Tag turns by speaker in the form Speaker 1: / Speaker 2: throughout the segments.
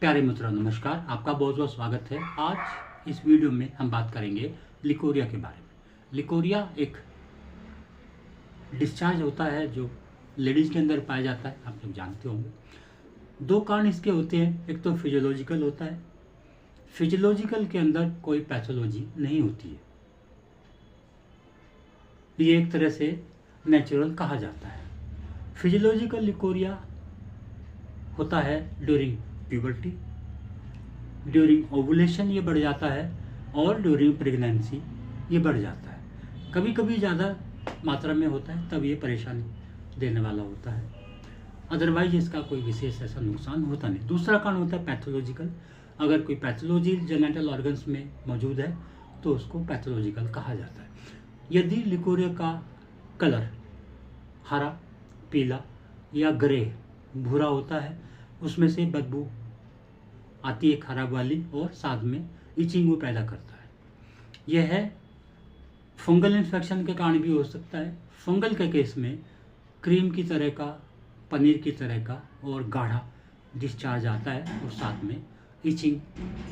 Speaker 1: प्यारे मित्रों नमस्कार, आपका बहुत बहुत स्वागत है। आज इस वीडियो में हम बात करेंगे लिकोरिया के बारे में। लिकोरिया एक डिस्चार्ज होता है जो लेडीज़ के अंदर पाया जाता है, आप लोग जानते होंगे। दो कारण इसके होते हैं, एक तो फिजियोलॉजिकल होता है। फिजियोलॉजिकल के अंदर कोई पैथोलॉजी नहीं होती है, ये एक तरह से नेचुरल कहा जाता है। फिजियोलॉजिकल लिकोरिया होता है ड्यूरिंग प्यूबर्टी, ड्यूरिंग ओवुलेशन ये बढ़ जाता है, और ड्यूरिंग प्रेगनेंसी ये बढ़ जाता है। कभी कभी ज़्यादा मात्रा में होता है तब ये परेशानी देने वाला होता है, अदरवाइज इसका कोई विशेष ऐसा नुकसान होता नहीं। दूसरा कारण होता है पैथोलॉजिकल। अगर कोई पैथोलॉजी जेनेटल ऑर्गन्स में मौजूद है तो उसको पैथोलॉजिकल कहा जाता है। यदि लिकोरिया का कलर हरा, पीला या ग्रे भूरा होता है, उसमें से बदबू आती है खराब वाली, और साथ में इचिंग वो पैदा करता है। यह है फंगल इन्फेक्शन के कारण भी हो सकता है। फंगल के केस में क्रीम की तरह का, पनीर की तरह का और गाढ़ा डिस्चार्ज आता है, और साथ में इचिंग,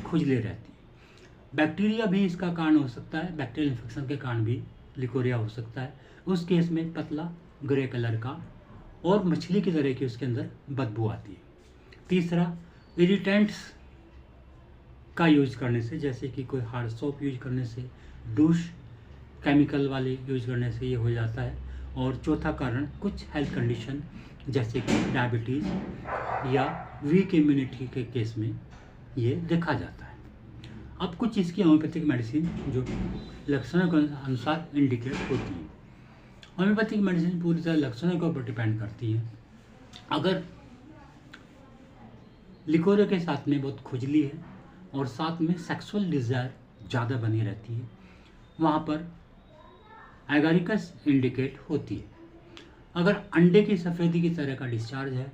Speaker 1: खुजली रहती है। बैक्टीरिया भी इसका कारण हो सकता है, बैक्टीरियल इन्फेक्शन के कारण भी लिकोरिया हो सकता है। उस केस में पतला ग्रे कलर का और मछली की तरह की उसके अंदर बदबू आती है। तीसरा, इरिटेंट्स का यूज करने से, जैसे कि कोई हार्ड सोप यूज करने से, डूश केमिकल वाले यूज करने से ये हो जाता है। और चौथा कारण, कुछ हेल्थ कंडीशन जैसे कि डायबिटीज़ या वीक इम्यूनिटी के केस में ये देखा जाता है। अब कुछ इसकी होम्योपैथिक मेडिसिन जो लक्षणों के अनुसार इंडिकेट होती है। होम्योपैथिक मेडिसिन पूरी तरह लक्षणों के ऊपर डिपेंड करती है। अगर लिकोरिया के साथ में बहुत खुजली है और साथ में सेक्सुअल डिज़ायर ज़्यादा बनी रहती है, वहाँ पर एगारिकस इंडिकेट होती है। अगर अंडे की सफ़ेदी की तरह का डिस्चार्ज है,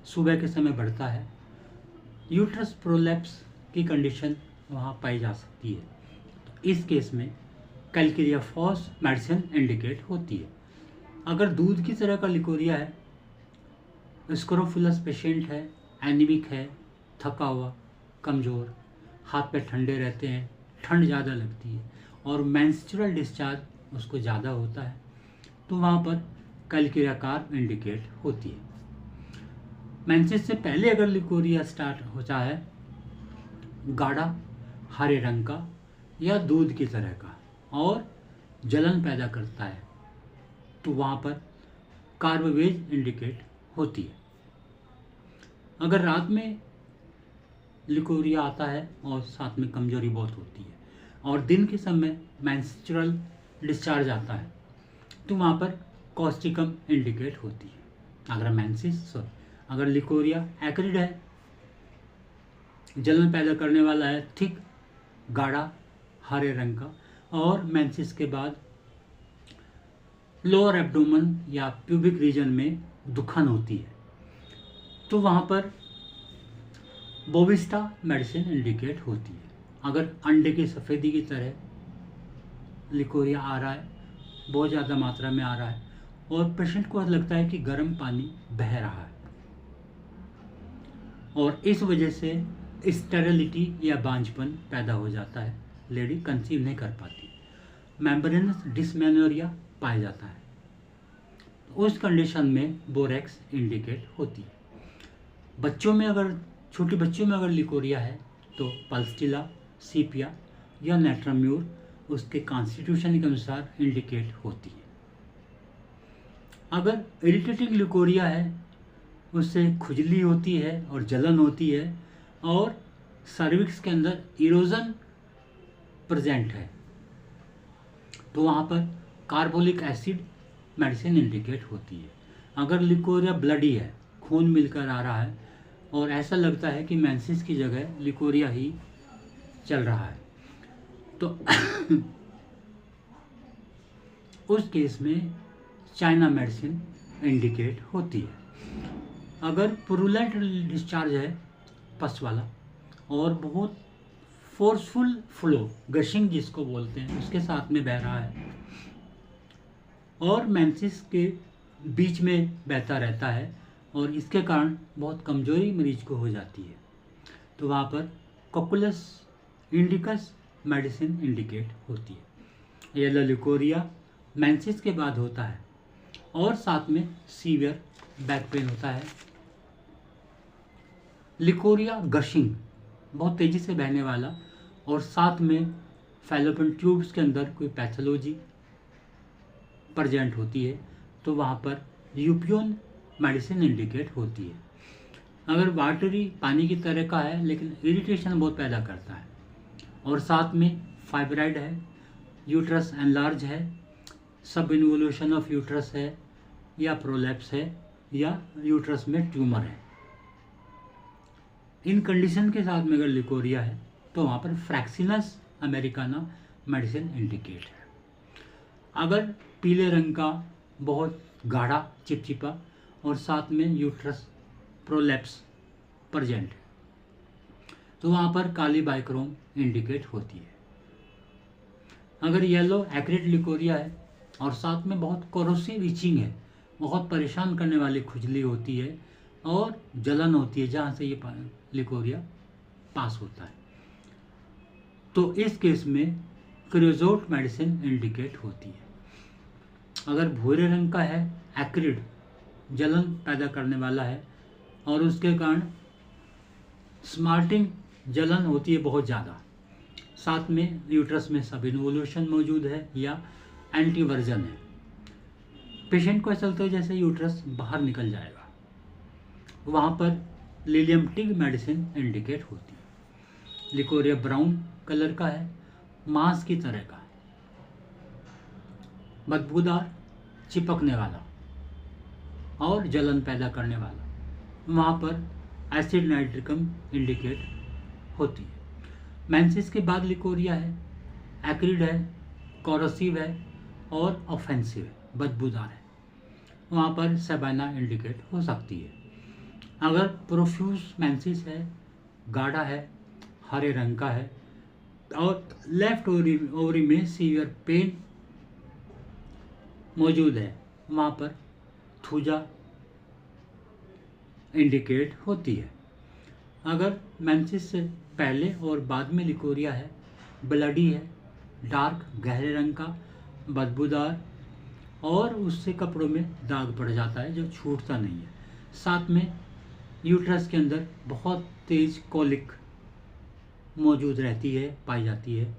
Speaker 1: सुबह के समय बढ़ता है, यूट्रस प्रोलैप्स की कंडीशन वहाँ पाई जा सकती है, तो इस केस में कैलकेरिया फॉस मेडिसिन इंडिकेट होती है। अगर दूध की तरह का लिकोरिया है, स्क्रोफुलस पेशेंट है, एनीमिक है, थका हुआ, कमज़ोर, हाथ पैर ठंडे रहते हैं, ठंड ज़्यादा लगती है और मेंस्ट्रुअल डिस्चार्ज उसको ज़्यादा होता है, तो वहाँ पर कैलकेरिया कार्प इंडिकेट होती है। मेंसेस से पहले अगर लिकोरिया स्टार्ट होता है, गाढ़ा हरे रंग का या दूध की तरह का, और जलन पैदा करता है, तो वहाँ पर कार्बोवेज इंडिकेट होती है। अगर रात में लिकोरिया आता है और साथ में कमजोरी बहुत होती है, और दिन के समय मेंस्ट्रुअल डिस्चार्ज आता है, तो वहाँ पर कॉस्टिकम इंडिकेट होती है। अगर लिकोरिया एक्रिड है, जलन पैदा करने वाला है, थिक गाढ़ा हरे रंग का, और मेंसिस के बाद लोअर एब्डोमेन या प्यूबिक रीजन में दुखन होती है, तो वहाँ पर बोविस्टा मेडिसिन इंडिकेट होती है। अगर अंडे की सफ़ेदी की तरह लिकोरिया आ रहा है, बहुत ज़्यादा मात्रा में आ रहा है, और पेशेंट को लगता है कि गर्म पानी बह रहा है, और इस वजह से स्टेरिलिटी या बांझपन पैदा हो जाता है, लेडी कंसीव नहीं कर पाती, मेम्ब्रेनस डिस्मेनोरिया पाया जाता है, उस कंडीशन में बोरेक्स इंडिकेट होती है। बच्चों में अगर, छोटी बच्चों में अगर लिकोरिया है तो पल्स्टिला, सीपिया या नेट्राम्यूर उसके कॉन्स्टिट्यूशन के अनुसार इंडिकेट होती है। अगर इरिटेटिंग लिकोरिया है, उससे खुजली होती है और जलन होती है, और सर्विक्स के अंदर इरोजन प्रेजेंट है, तो वहाँ पर कार्बोलिक एसिड मेडिसिन इंडिकेट होती है। अगर लिकोरिया ब्लडी है, खून मिलकर आ रहा है, और ऐसा लगता है कि मेंसिस की जगह लिकोरिया ही चल रहा है, तो उस केस में चाइना मेडिसिन इंडिकेट होती है। अगर पुरुलेंट डिस्चार्ज है, पस वाला, और बहुत फोर्सफुल फ्लो, गशिंग जिसको बोलते हैं, उसके साथ में बह रहा है, और मेंसिस के बीच में बहता रहता है, और इसके कारण बहुत कमजोरी मरीज को हो जाती है, तो वहाँ पर कोकुलस इंडिकस मेडिसिन इंडिकेट होती है। येलो लिकोरिया मेंसेस के बाद होता है और साथ में सीवियर बैक पेन होता है। लिकोरिया गशिंग बहुत तेजी से बहने वाला और साथ में फैलोपियन ट्यूब्स के अंदर कोई पैथोलॉजी प्रेजेंट होती है, तो वहाँ पर यूपियोन मेडिसिन इंडिकेट होती है। अगर वाटरी पानी की तरह का है लेकिन इरिटेशन बहुत पैदा करता है और साथ में फाइब्राइड है, यूट्रस एनलार्ज है, सब इन्वोल्यूशन ऑफ यूट्रस है या प्रोलैप्स है या यूट्रस में ट्यूमर है, इन कंडीशन के साथ में अगर लिकोरिया है तो वहाँ पर फ्रैक्सिनस अमेरिकाना मेडिसिन इंडिकेट है। अगर पीले रंग का बहुत गाढ़ा चिपचिपा और साथ में यूट्रस प्रोलैप्स प्रेजेंट है, तो वहाँ पर काली बाइक्रोम इंडिकेट होती है। अगर येलो एक्रेट लिकोरिया है और साथ में बहुत कोरोसिव इचिंग है, बहुत परेशान करने वाली खुजली होती है और जलन होती है जहाँ से ये लिकोरिया पास होता है, तो इस केस में क्रियोजोट मेडिसिन इंडिकेट होती है। अगर भूरे रंग का है, एक्रिड जलन पैदा करने वाला है और उसके कारण स्मार्टिंग जलन होती है बहुत ज़्यादा, साथ में यूट्रस में सब इन्वोल्यूशन मौजूद है या एंटीवर्जन है, पेशेंट को ऐसा लगता है जैसे यूट्रस बाहर निकल जाएगा, वहाँ पर लिलियम टिग मेडिसिन इंडिकेट होती है। लिकोरिया ब्राउन कलर का है, मांस की तरह का, बदबूदार, चिपकने वाला और जलन पैदा करने वाला, वहाँ पर एसिड नाइट्रिकम इंडिकेट होती है। मेंसेस के बाद लिकोरिया है, एक्रिड है, कोरोसिव है और ऑफेंसिव है, बदबूदार है, वहाँ पर सेबाना इंडिकेट हो सकती है। अगर प्रोफ्यूज मेंसेस है, गाढ़ा है, हरे रंग का है और लेफ्ट ओवरी में सीवियर पेन मौजूद है, वहाँ पर थूजा इंडिकेट होती है। अगर मेंसेस से पहले और बाद में लिकोरिया है, ब्लडी है, डार्क गहरे रंग का, बदबूदार और उससे कपड़ों में दाग पड़ जाता है जो छूटता नहीं है, साथ में यूट्रस के अंदर बहुत तेज कोलिक मौजूद रहती है, पाई जाती है,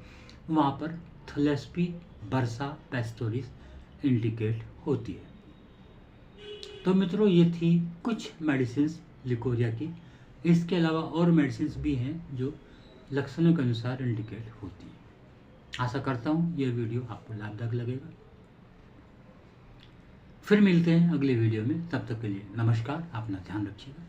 Speaker 1: वहाँ पर थलेस्पी बर्सा पेस्टोरिस इंडिकेट होती है। तो मित्रों, ये थी कुछ मेडिसिन्स लिकोरिया की। इसके अलावा और मेडिसिन्स भी हैं जो लक्षणों के अनुसार इंडिकेट होती है। आशा करता हूँ यह वीडियो आपको लाभदायक लगेगा। फिर मिलते हैं अगले वीडियो में, तब तक के लिए नमस्कार, अपना ध्यान रखिएगा।